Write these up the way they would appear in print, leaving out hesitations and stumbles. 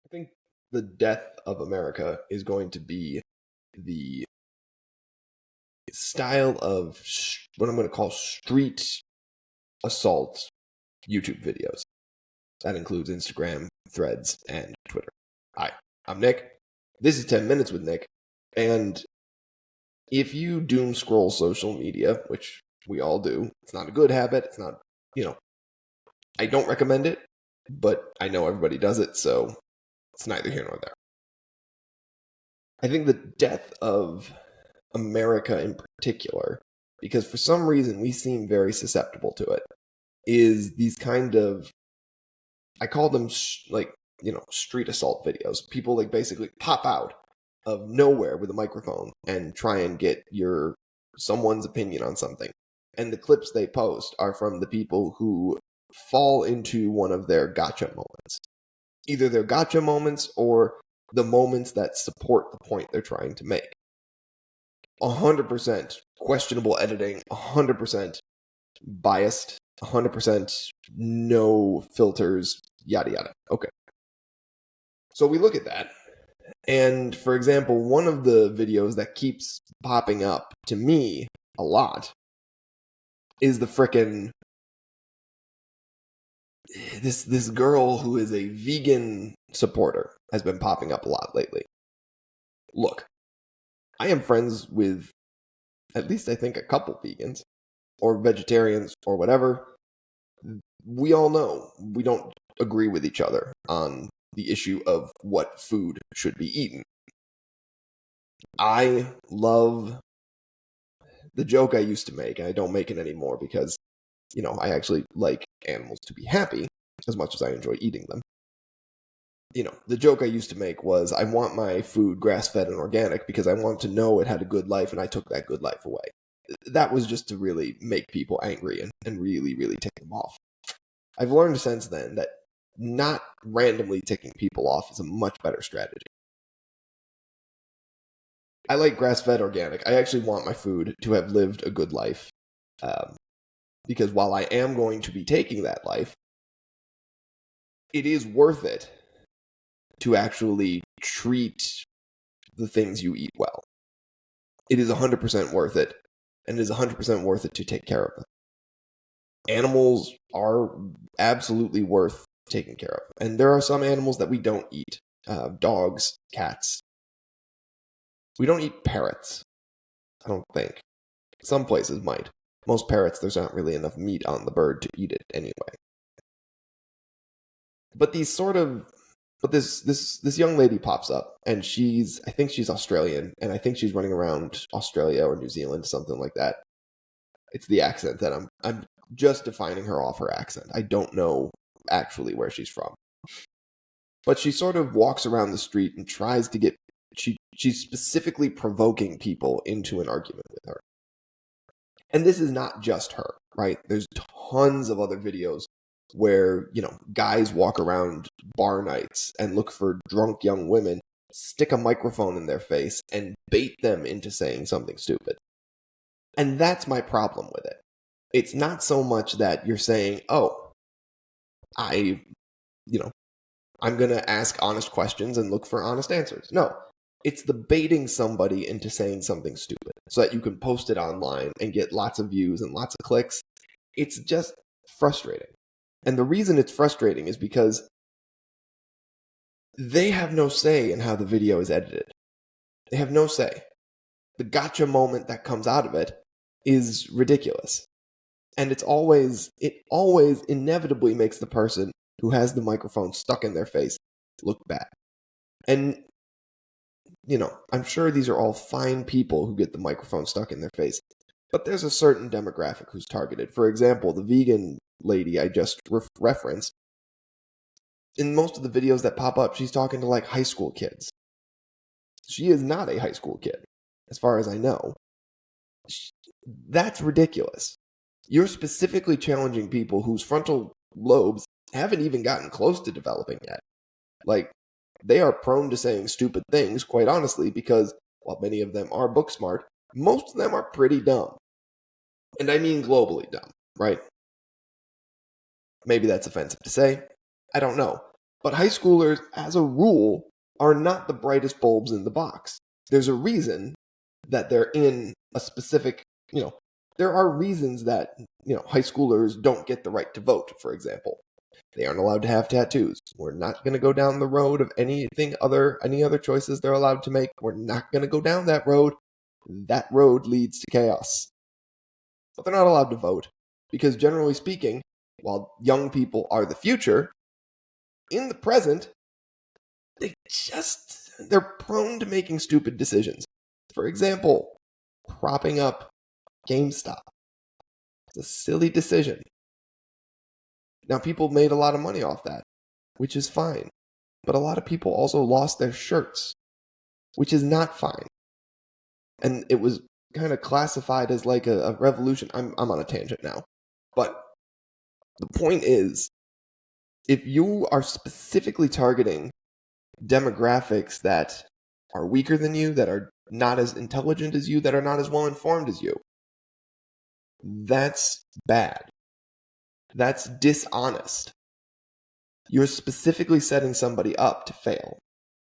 I think the death of America is going to be the style of what I'm going to call street assault YouTube videos. That includes Instagram, Threads, and Twitter. Hi, I'm Nick. This is 10 Minutes with Nick. And if you doom scroll social media, which we all do, it's not a good habit. It's not, I don't recommend it, but I know everybody does it, so it's neither here nor there. I think the death of America in particular, because for some reason we seem very susceptible to it, is these kind of, I call them street assault videos. People basically pop out of nowhere with a microphone and try and get someone's opinion on something. And the clips they post are from the people who fall into one of their gotcha moments. Either their gotcha moments or the moments that support the point they're trying to make. 100% questionable editing, 100% biased, 100% no filters, yada yada. Okay. So we look at that, and for example, one of the videos that keeps popping up to me a lot is the frickin' this girl who is a vegan supporter has been popping up a lot lately. Look, I am friends with at least I think a couple vegans or vegetarians or whatever. We all know we don't agree with each other on the issue of what food should be eaten. I love the joke I used to make, and I don't make it anymore because, I actually like animals to be happy as much as I enjoy eating them. The joke I used to make was I want my food grass-fed and organic because I want to know it had a good life and I took that good life away. That was just to really make people angry and really, really tick them off. I've learned since then that not randomly ticking people off is a much better strategy. I like grass-fed organic. I actually want my food to have lived a good life. Because while I am going to be taking that life, it is worth it to actually treat the things you eat well. It is 100% worth it, and it is 100% worth it to take care of them. Animals are absolutely worth taking care of. And there are some animals that we don't eat. Dogs, cats. We don't eat parrots, I don't think. Some places might. Most parrots, there's not really enough meat on the bird to eat it anyway. But this young lady pops up, and I think she's Australian, and I think she's running around Australia or New Zealand, something like that. It's the accent that I'm just defining her off her accent. I don't know actually where she's from. But she sort of walks around the street and tries to she's specifically provoking people into an argument with her. And this is not just her, right? There's tons of other videos where, guys walk around bar nights and look for drunk young women, stick a microphone in their face, and bait them into saying something stupid. And that's my problem with it. It's not so much that you're saying, oh, I'm going to ask honest questions and look for honest answers. No, it's the baiting somebody into saying something stupid so that you can post it online and get lots of views and lots of clicks. It's just frustrating. And the reason it's frustrating is because they have no say in how the video is edited. They have no say. The gotcha moment that comes out of it is ridiculous. And it always inevitably makes the person who has the microphone stuck in their face look bad. And, I'm sure these are all fine people who get the microphone stuck in their face. But there's a certain demographic who's targeted. For example, the vegan lady I just referenced, in most of the videos that pop up, she's talking to high school kids. She is not a high school kid, as far as I know. That's ridiculous. You're specifically challenging people whose frontal lobes haven't even gotten close to developing yet. They are prone to saying stupid things, quite honestly, because while many of them are book smart, most of them are pretty dumb. And I mean globally dumb, right? Maybe that's offensive to say. I don't know. But high schoolers, as a rule, are not the brightest bulbs in the box. There's a reason that they're in a specific, there are reasons that, high schoolers don't get the right to vote, for example. They aren't allowed to have tattoos. We're not going to go down the road of any other choices they're allowed to make. We're not going to go down that road. That road leads to chaos. But they're not allowed to vote because, generally speaking, while young people are the future, in the present, they're prone to making stupid decisions. For example, propping up GameStop. It's a silly decision. Now, people made a lot of money off that, which is fine. But a lot of people also lost their shirts, which is not fine. And it was kind of classified as like a revolution. I'm on a tangent now. But the point is, if you are specifically targeting demographics that are weaker than you, that are not as intelligent as you, that are not as well informed as you, that's bad. That's dishonest. You're specifically setting somebody up to fail.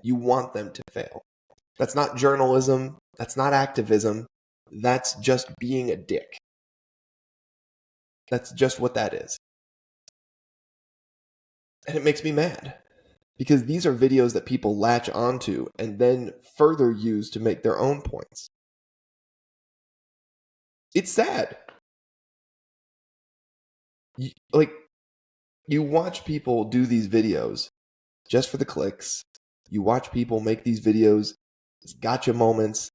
You want them to fail. That's not journalism. That's not activism. That's just being a dick. That's just what that is. And it makes me mad because these are videos that people latch onto and then further use to make their own points. It's sad. You watch people do these videos just for the clicks. You watch people make these videos as gotcha moments,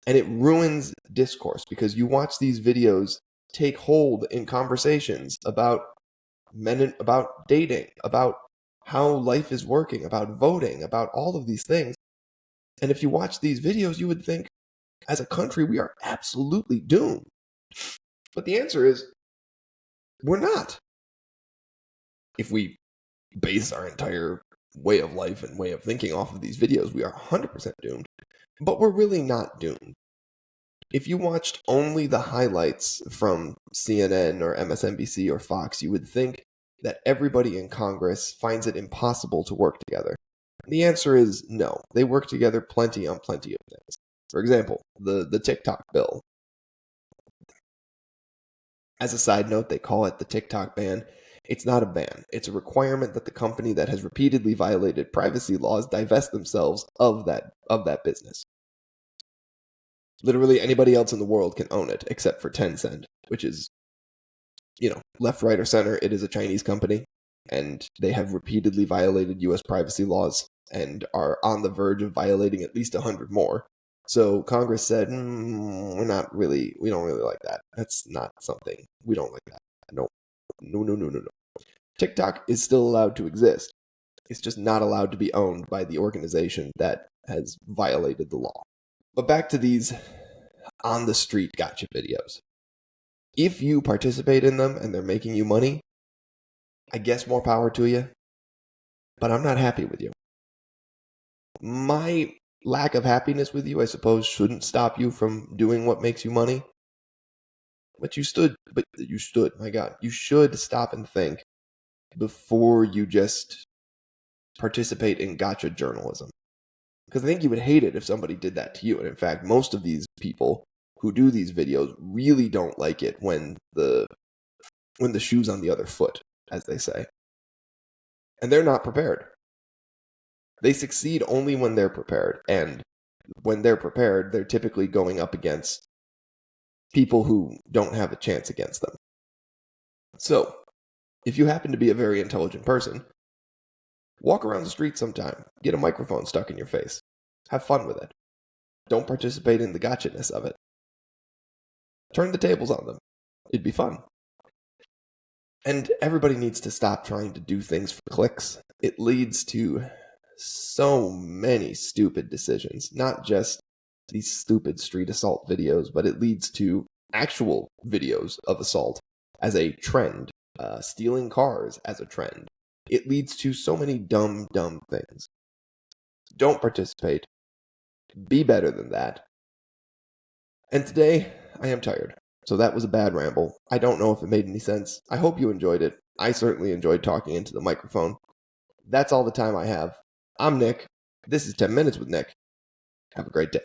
and it ruins discourse because you watch these videos take hold in conversations about about dating, about how life is working, about voting, about all of these things. And if you watch these videos, you would think, as a country, we are absolutely doomed. But the answer is, we're not. If we base our entire way of life and way of thinking off of these videos, we are 100% doomed. But we're really not doomed. If you watched only the highlights from CNN or MSNBC or Fox, you would think that everybody in Congress finds it impossible to work together. The answer is no. They work together plenty on plenty of things. For example, the TikTok bill. As a side note, they call it the TikTok ban. It's not a ban. It's a requirement that the company that has repeatedly violated privacy laws divest themselves of that business. Literally anybody else in the world can own it except for Tencent, which is, left, right, or center. It is a Chinese company, and they have repeatedly violated U.S. privacy laws and are on the verge of violating at least 100 more. So Congress said, we don't really like that. That's not something. We don't like that. No. TikTok is still allowed to exist. It's just not allowed to be owned by the organization that has violated the law. But back to these on-the-street gotcha videos. If you participate in them and they're making you money, I guess more power to you. But I'm not happy with you. My lack of happiness with you, I suppose, shouldn't stop you from doing what makes you money. But you should, my God, you should stop and think before you just participate in gotcha journalism. Because I think you would hate it if somebody did that to you. And in fact, most of these people who do these videos really don't like it when the shoe's on the other foot, as they say. And they're not prepared. They succeed only when they're prepared. And when they're prepared, they're typically going up against people who don't have a chance against them. So, if you happen to be a very intelligent person, walk around the street sometime. Get a microphone stuck in your face. Have fun with it. Don't participate in the gotcha-ness of it. Turn the tables on them. It'd be fun. And everybody needs to stop trying to do things for clicks. It leads to so many stupid decisions, not just these stupid street assault videos, but it leads to actual videos of assault as a trend, stealing cars as a trend. It leads to so many dumb things. Don't participate. Be better than that. And today, I am tired. So that was a bad ramble. I don't know if it made any sense. I hope you enjoyed it. I certainly enjoyed talking into the microphone. That's all the time I have. I'm Nick. This is 10 Minutes with Nick. Have a great day.